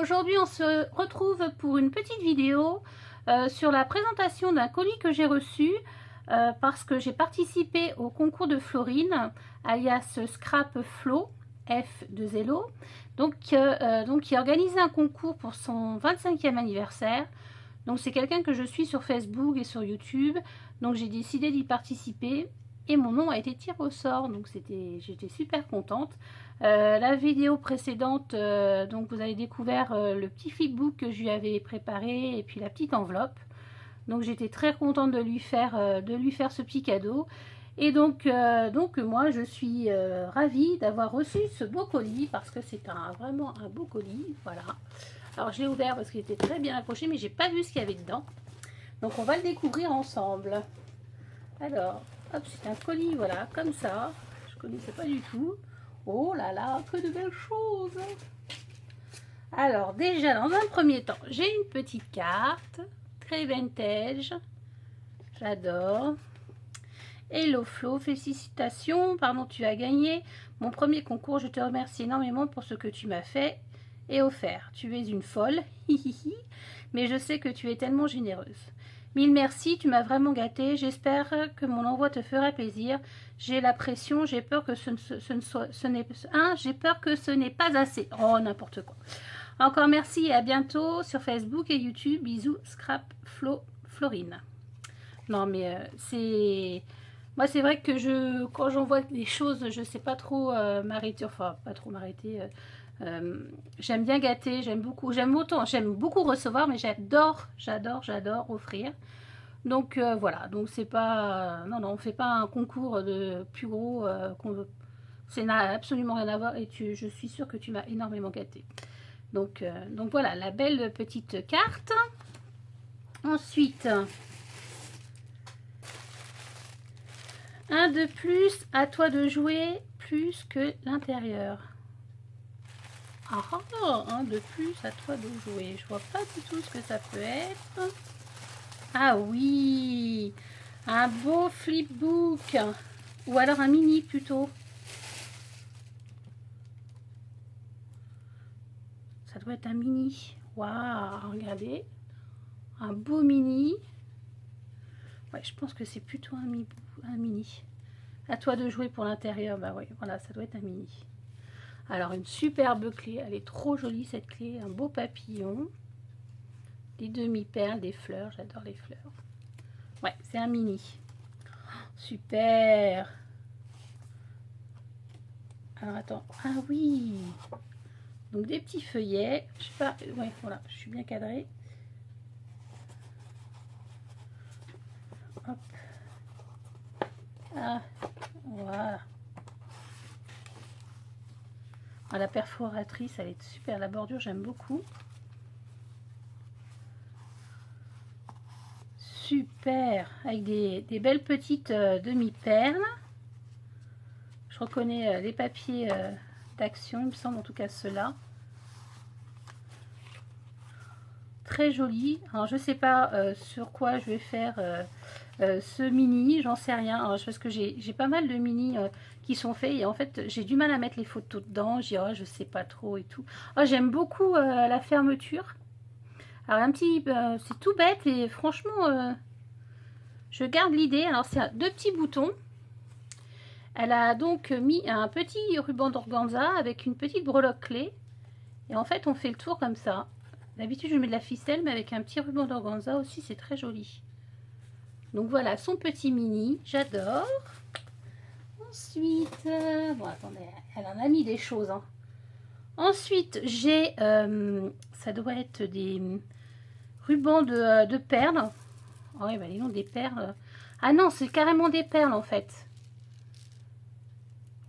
aujourd'hui on se retrouve pour une petite vidéo sur la présentation d'un colis que j'ai reçu parce que j'ai participé au concours de Florine, alias Scrap Flo, F2LO, donc qui a organisé un concours pour son 25e anniversaire. Donc c'est quelqu'un que je suis sur Facebook et sur YouTube, donc j'ai décidé d'y participer. Et mon nom a été tiré au sort, donc j'étais super contente. La vidéo précédente, donc vous avez découvert le petit flipbook que je lui avais préparé et puis la petite enveloppe. Donc j'étais très contente de lui faire ce petit cadeau. Et donc moi je suis ravie d'avoir reçu ce beau colis parce que c'est vraiment un beau colis. Voilà. Alors je l'ai ouvert parce qu'il était très bien accroché, mais j'ai pas vu ce qu'il y avait dedans. Donc on va le découvrir ensemble. Alors, hop, c'est un colis, voilà, comme ça. Je ne connaissais pas du tout. Oh là là, que de belles choses. Alors, déjà, dans un premier temps, j'ai une petite carte, très vintage. J'adore. Hello Flo, félicitations, pardon, tu as gagné mon premier concours. Je te remercie énormément pour ce que tu m'as fait et offert. Tu es une folle, mais je sais que tu es tellement généreuse. Mille merci, tu m'as vraiment gâtée. J'espère que mon envoi te fera plaisir. J'ai la pression, j'ai peur que j'ai peur que ce n'est pas assez. Oh, n'importe quoi. Encore merci et à bientôt sur Facebook et YouTube. Bisous, Scrap Florine. Non, mais c'est... Moi, c'est vrai que quand j'envoie des choses, je sais pas trop m'arrêter. Enfin, pas trop m'arrêter. J'aime bien gâter, j'aime beaucoup recevoir, mais j'adore offrir. Donc voilà, donc c'est pas, non, on fait pas un concours de plus gros c'est n'a absolument rien à voir et je suis sûre que tu m'as énormément gâté. Donc voilà, la belle petite carte. Ensuite, un de plus, à toi de jouer plus que l'intérieur. Ah, un de plus, à toi de jouer. Je vois pas du tout ce que ça peut être. Ah oui, un beau flipbook. Ou alors un mini plutôt. Ça doit être un mini. Waouh, regardez. Un beau mini. Ouais, je pense que c'est plutôt un mini. À toi de jouer pour l'intérieur. Bah oui, voilà, ça doit être un mini. Alors, une superbe clé. Elle est trop jolie, cette clé. Un beau papillon. Des demi-perles, des fleurs. J'adore les fleurs. Ouais, c'est un mini. Super. Alors, attends. Ah oui. Donc, des petits feuillets. Je sais pas. Ouais, voilà. Je suis bien cadrée. Hop. Ah, voilà. Ah, la perforatrice, elle est super. La bordure, j'aime beaucoup. Super. Avec des belles petites demi-perles. Je reconnais les papiers d'Action, il me semble en tout cas ceux-là. Très joli. Alors, je sais pas sur quoi je vais faire ce mini, j'en sais rien. Alors, parce que j'ai pas mal de mini qui sont faits et en fait j'ai du mal à mettre les photos dedans. Je sais pas trop et tout. Oh, j'aime beaucoup la fermeture. Alors un petit, c'est tout bête et franchement je garde l'idée. Alors c'est deux petits boutons. Elle a donc mis un petit ruban d'organza avec une petite breloque clé et en fait on fait le tour comme ça. D'habitude je mets de la ficelle, mais avec un petit ruban d'organza aussi c'est très joli. Donc voilà, son petit mini, j'adore. Ensuite, bon attendez, elle en a mis des choses. Hein. Ensuite, j'ai, ça doit être des rubans de perles. Oh, ouais, bah dis donc, des perles. Ah non, c'est carrément des perles en fait.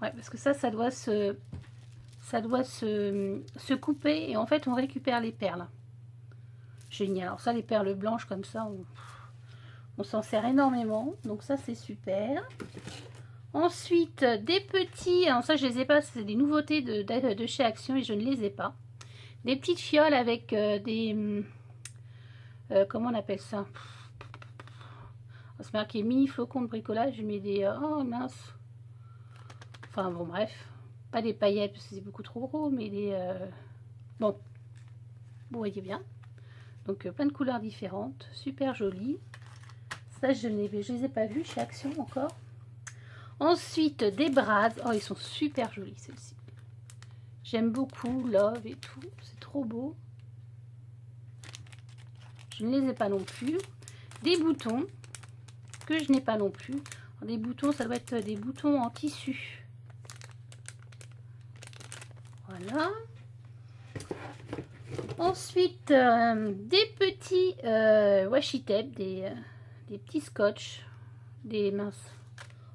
Ouais, parce que ça doit se couper et en fait on récupère les perles. Génial. Alors ça, les perles blanches comme ça, on s'en sert énormément. Donc ça, c'est super. Ensuite, des petits... Alors ça, je les ai pas. C'est des nouveautés de chez Action et je ne les ai pas. Des petites fioles avec des... comment on appelle ça? C'est marqué mini flocons de bricolage. Je mets des... oh mince. Enfin bon, bref. Pas des paillettes parce que c'est beaucoup trop gros, mais des... bon. vous voyez bien. Donc plein de couleurs différentes, super jolies. Ça, je les ai pas vus chez Action encore. Ensuite, des brades. Oh, ils sont super jolis, celles-ci. J'aime beaucoup, Love et tout. C'est trop beau. Je ne les ai pas non plus. Des boutons que je n'ai pas non plus. Alors, des boutons, ça doit être des boutons en tissu. Voilà. Ensuite, des petits washi tape, des petits scotch, des minces.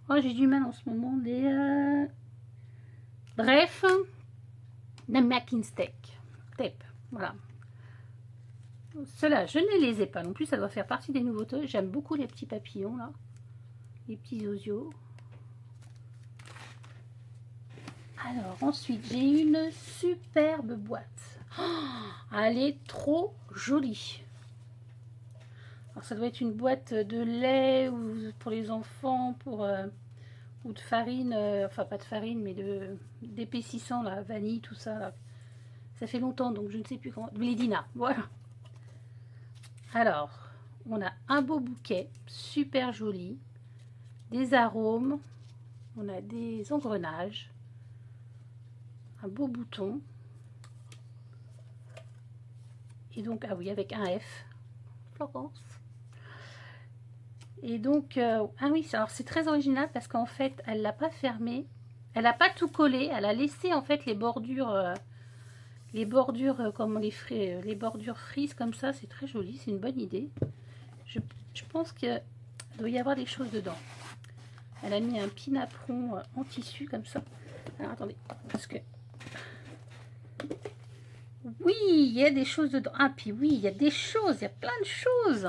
Oh, j'ai du mal en ce moment. Bref, la Mackinstack tape. Voilà. Ceux-là, je ne les ai pas non plus. Ça doit faire partie des nouveautés. J'aime beaucoup les petits papillons là, les petits osios. Alors ensuite, j'ai une superbe boîte. Oh, elle est trop jolie. Alors ça doit être une boîte de lait ou pour les enfants, ou de farine, enfin pas de farine, mais d'épaississant, la vanille, tout ça. Là. Ça fait longtemps, donc je ne sais plus comment. Blédina, voilà. Alors, on a un beau bouquet, super joli, des arômes, on a des engrenages, un beau bouton. Et donc, ah oui, avec un F, Florence. Et donc, ah oui, alors c'est très original parce qu'en fait, elle l'a pas fermé. Elle n'a pas tout collé. Elle a laissé en fait les bordures comme les bordures frises comme ça. C'est très joli, c'est une bonne idée. Je pense qu'il doit y avoir des choses dedans. Elle a mis un pinapron en tissu comme ça. Alors attendez, parce que... Oui, il y a des choses dedans. Ah, puis oui, il y a des choses, il y a plein de choses.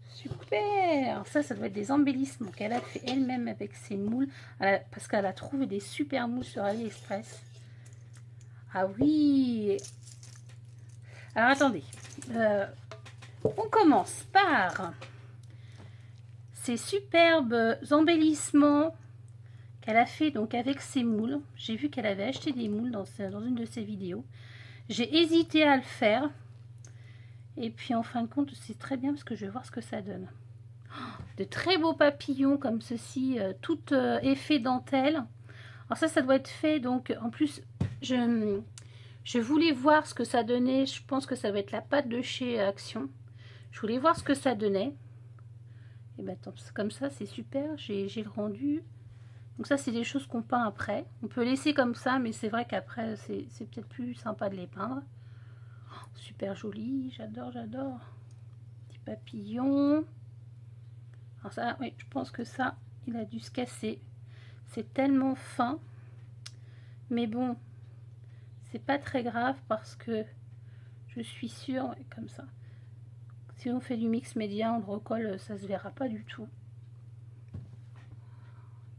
Super. Ça doit être des embellissements qu'elle a fait elle-même avec ses moules. Parce qu'elle a trouvé des super moules sur AliExpress. Ah oui. Alors attendez. On commence par ces superbes embellissements qu'elle a fait donc avec ses moules. J'ai vu qu'elle avait acheté des moules dans une de ses vidéos. J'ai hésité à le faire. Et puis en fin de compte, c'est très bien parce que je vais voir ce que ça donne. De très beaux papillons comme ceci, tout effet dentelle. Alors ça doit être fait, donc en plus, je voulais voir ce que ça donnait. Je pense que ça va être la pâte de chez Action. Je voulais voir ce que ça donnait. Et bien comme ça, c'est super, j'ai le rendu. Donc ça, c'est des choses qu'on peint après. On peut laisser comme ça, mais c'est vrai qu'après, c'est peut-être plus sympa de les peindre. Oh, super joli, j'adore, j'adore. Petit papillon. Alors ça, oui, je pense que ça, il a dû se casser. C'est tellement fin. Mais bon, c'est pas très grave parce que je suis sûre, ouais, comme ça. Si on fait du mix média, on le recolle, ça se verra pas du tout.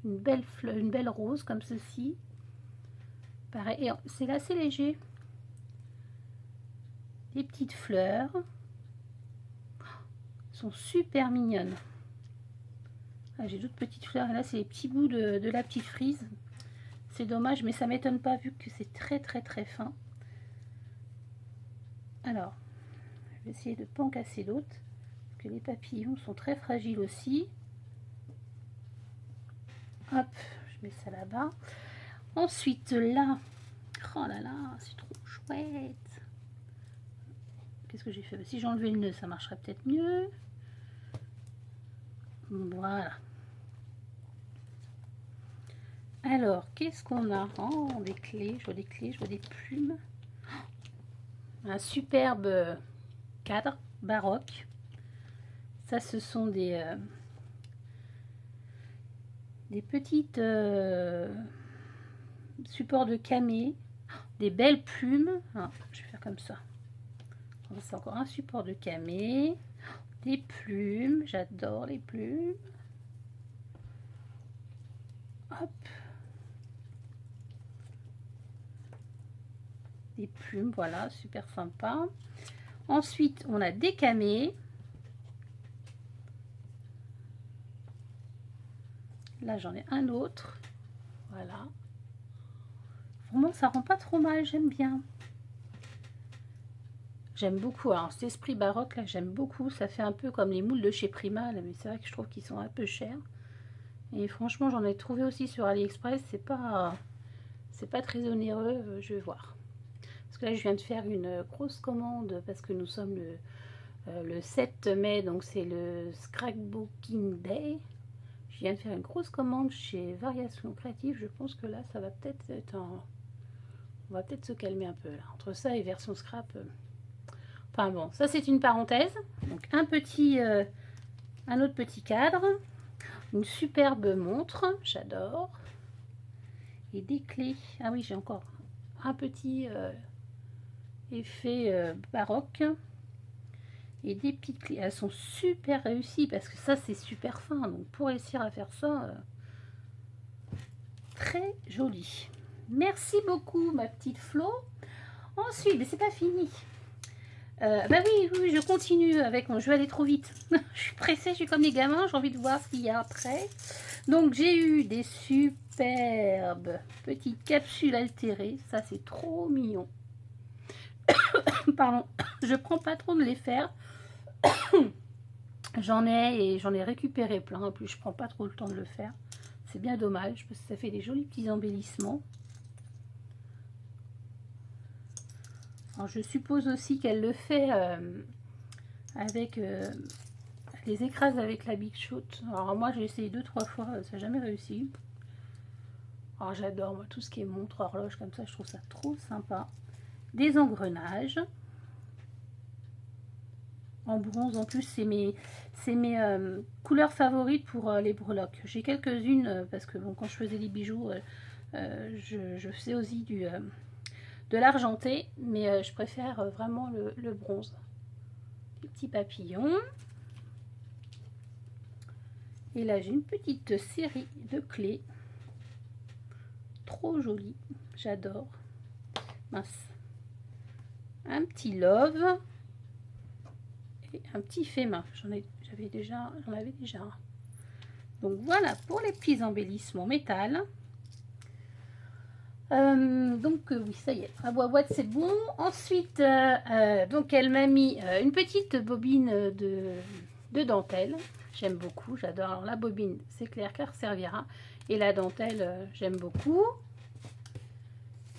Une belle rose comme ceci. Pareil, et c'est assez léger. Des petites fleurs. Elles sont super mignonnes. Ah, j'ai d'autres petites fleurs. Et là, c'est les petits bouts de la petite frise. C'est dommage, mais ça m'étonne pas vu que c'est très fin. Alors, je vais essayer de ne pas en casser d'autres. Parce que les papillons sont très fragiles aussi. Hop, je mets ça là-bas. Ensuite, là, oh là là, c'est trop chouette. Qu'est-ce que j'ai fait? Si j'enlevais le nœud, ça marcherait peut-être mieux. Voilà. Alors, qu'est-ce qu'on a? Oh, des clés, je vois des clés, je vois des plumes. Un superbe cadre baroque. Ça, ce sont des petites supports de camé, des belles plumes. Ah, je vais faire comme ça. C'est encore un support de camé, des plumes. J'adore les plumes. Hop. Des plumes, voilà, super sympa. Ensuite, on a des camés. Là, j'en ai un autre. Voilà. Vraiment, ça rend pas trop mal, j'aime bien. J'aime beaucoup. Alors cet esprit baroque là, j'aime beaucoup. Ça fait un peu comme les moules de chez Prima, là, mais c'est vrai que je trouve qu'ils sont un peu chers. Et franchement, j'en ai trouvé aussi sur AliExpress. C'est pas très onéreux. Je vais voir. Parce que là, je viens de faire une grosse commande parce que nous sommes le 7 mai, donc c'est le Scrapbooking Day. Je viens de faire une grosse commande chez Variations Créatives. Je pense que là, ça va peut-être être un... On va peut-être se calmer un peu là. Entre ça et version scrap. Enfin bon, ça c'est une parenthèse. Donc un autre petit cadre. Une superbe montre. J'adore. Et des clés. Ah oui, j'ai encore un petit effet baroque. Et des petites clés. Elles sont super réussies parce que ça c'est super fin. Donc pour réussir à faire ça, très joli. Merci beaucoup ma petite Flo. Ensuite, mais c'est pas fini. Bah oui, je continue avec mon... Je vais aller trop vite. Je suis pressée, je suis comme les gamins, j'ai envie de voir ce qu'il y a après. Donc j'ai eu des superbes petites capsules altérées. Ça c'est trop mignon. Pardon, je prends pas trop de les faire. J'en ai récupéré plein. En plus, je prends pas trop le temps de le faire. C'est bien dommage parce que ça fait des jolis petits embellissements. Alors, je suppose aussi qu'elle le fait avec... les écrase avec la Big Shot. Alors moi, j'ai essayé 2-3 fois, ça n'a jamais réussi. Alors j'adore, moi, tout ce qui est montre, horloge, comme ça, je trouve ça trop sympa. Des engrenages. En bronze, en plus, c'est mes couleurs favorites pour les breloques. J'ai quelques-unes, parce que bon, quand je faisais des bijoux, je faisais aussi de l'argenté, mais je préfère vraiment le bronze. Des petits papillons. Et là, j'ai une petite série de clés. Trop jolie. J'adore. Mince. Un petit love. Et un petit fait main. J'en avais déjà un. Donc voilà pour les petits embellissements métal. Oui, ça y est, la boîte c'est bon. Ensuite, donc elle m'a mis une petite bobine de dentelle. J'aime beaucoup, j'adore. Alors la bobine, c'est clair qu'elle servira. Et la dentelle, j'aime beaucoup.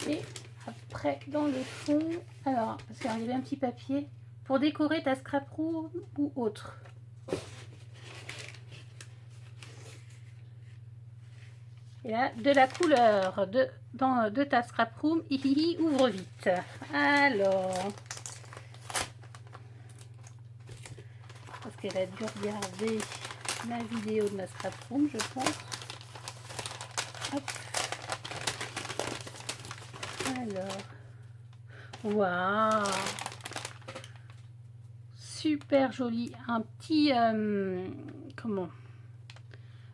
Et après, dans le fond, alors, parce qu'il y avait un petit papier pour décorer ta scrap room ou autre. Et là, de la couleur de ta scrap room, ouvre vite. Alors, parce qu'elle a dû regarder la vidéo de ma scrap room, je pense. Hop. Alors, waouh, super joli. Un petit, comment?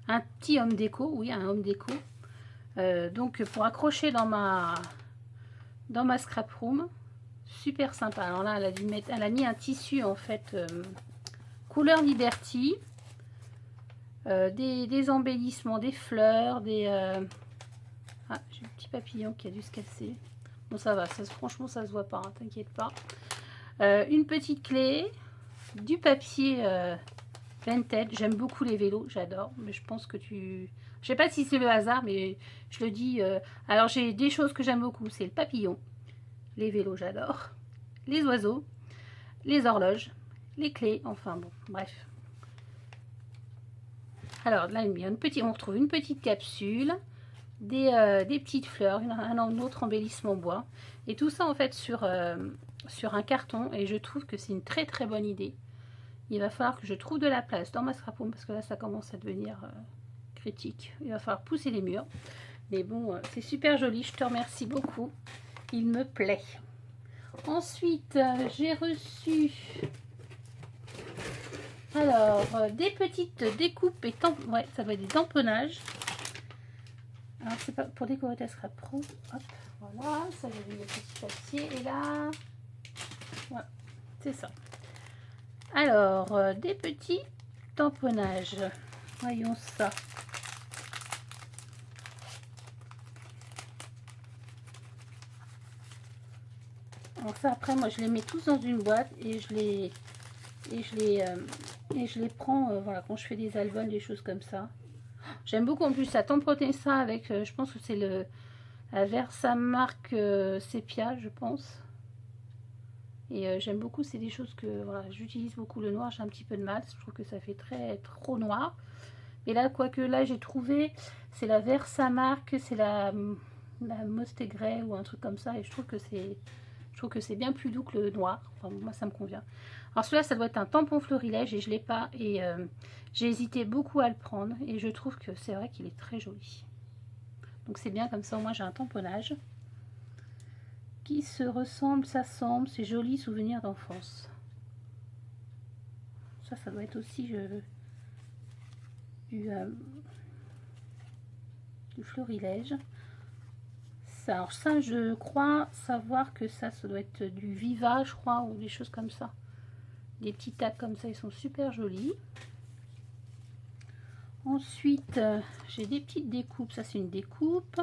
Un petit homme déco, oui, un homme déco. Donc pour accrocher dans ma scrap room, super sympa. Alors là, elle a mis un tissu en fait couleur Liberty, des embellissements, des fleurs, ah, j'ai un petit papillon qui a dû se casser. Bon, ça va, franchement, ça se voit pas, hein, t'inquiète pas. Une petite clé, du papier vintage. J'aime beaucoup les vélos, j'adore. Mais je pense que je sais pas si c'est le hasard, mais je le dis. Alors, j'ai des choses que j'aime beaucoup. C'est le papillon, les vélos, j'adore. Les oiseaux, les horloges, les clés. Enfin, bon, bref. Alors, là, on retrouve une petite capsule. Des petites fleurs, un autre embellissement bois, et tout ça en fait sur un carton, et je trouve que c'est une très très bonne idée. Il va falloir que je trouve de la place dans ma scrap room parce que là ça commence à devenir critique. Il va falloir pousser les murs, mais bon, c'est super joli, je te remercie beaucoup, il me plaît. Ensuite, j'ai reçu alors des petites découpes et ouais, ça va être des tamponnages. Alors, c'est pas pour décorer ta scrap pro. Hop, voilà, ça j'ai mis le petit papier. Et là, voilà, c'est ça. Alors, des petits tamponnages. Voyons ça. Alors ça après moi je les mets tous dans une boîte et je les prends voilà, quand je fais des albums, des choses comme ça. J'aime beaucoup en plus ça tamponner ça avec je pense que c'est la Versamark Sepia je pense. Et j'aime beaucoup, c'est des choses que voilà, j'utilise beaucoup le noir, j'ai un petit peu de mal, je trouve que ça fait trop noir. Et là, quoique là j'ai trouvé, c'est la Versamark, c'est la Mostegray ou un truc comme ça, et je trouve que c'est bien plus doux que le noir. Enfin moi ça me convient. Alors celui-là ça doit être un tampon florilège et je l'ai pas, et j'ai hésité beaucoup à le prendre, et je trouve que c'est vrai qu'il est très joli. Donc c'est bien comme ça, au moins j'ai un tamponnage qui se ressemble, s'assemble, c'est joli souvenir d'enfance. Ça doit être aussi du florilège. Ça, alors ça, je crois savoir que ça doit être du Viva, je crois, ou des choses comme ça. Des petits tacs comme ça, ils sont super jolis. Ensuite, j'ai des petites découpes. Ça, c'est une découpe.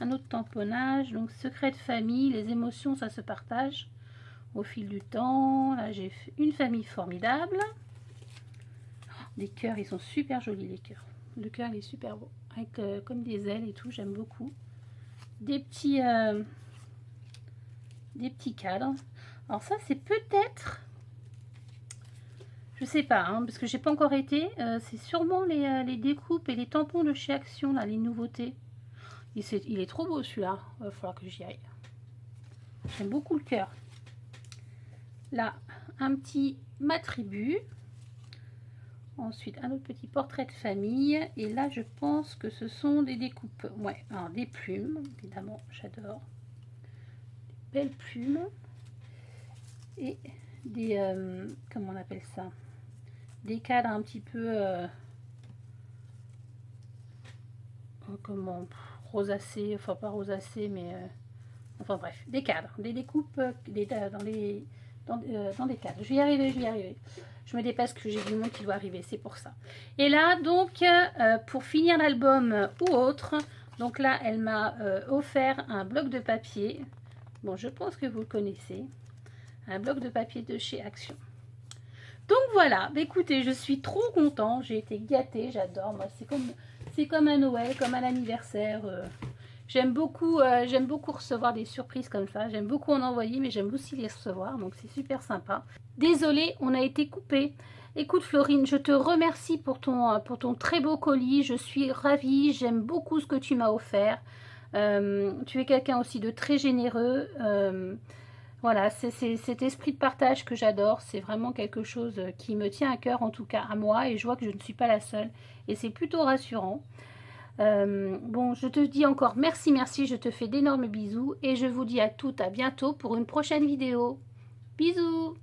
Un autre tamponnage. Donc, secret de famille, les émotions, ça se partage au fil du temps. Là, j'ai fait une famille formidable. Les cœurs, ils sont super jolis, les cœurs. Le cœur, il est super beau. Avec comme des ailes et tout, j'aime beaucoup. Des petits cadres. Alors ça, c'est peut-être... Je sais pas, hein, parce que j'ai pas encore été. C'est sûrement les découpes et les tampons de chez Action, là, les nouveautés. Il est trop beau celui-là. Il va falloir que j'y aille. J'aime beaucoup le cœur. Là, un petit ma tribu. Ensuite, un autre petit portrait de famille. Et là, je pense que ce sont des découpes. Ouais, alors des plumes, évidemment, j'adore. Des belles plumes. Et des... comment on appelle ça? Des cadres un petit peu... comment... rosacés, enfin pas rosacés, mais... enfin bref, des cadres, des découpes dans des cadres. Je vais y arriver, je vais y arriver. Je me dépasse que j'ai du monde qui doit arriver, c'est pour ça. Et là, donc, pour finir l'album ou autre, donc là, elle m'a offert un bloc de papier. Bon, je pense que vous le connaissez. Un bloc de papier de chez Action. Donc voilà, écoutez, je suis trop contente, j'ai été gâtée, j'adore. Moi, c'est comme un Noël, comme un anniversaire. J'aime beaucoup recevoir des surprises comme ça. J'aime beaucoup en envoyer, mais j'aime aussi les recevoir. Donc c'est super sympa. Désolée, on a été coupé. Écoute Florine, je te remercie pour ton très beau colis. Je suis ravie. J'aime beaucoup ce que tu m'as offert. Tu es quelqu'un aussi de très généreux. Voilà, c'est cet esprit de partage que j'adore. C'est vraiment quelque chose qui me tient à cœur, en tout cas à moi. Et je vois que je ne suis pas la seule. Et c'est plutôt rassurant. Bon, je te dis encore merci, je te fais d'énormes bisous et je vous dis à toutes à bientôt pour une prochaine vidéo. Bisous!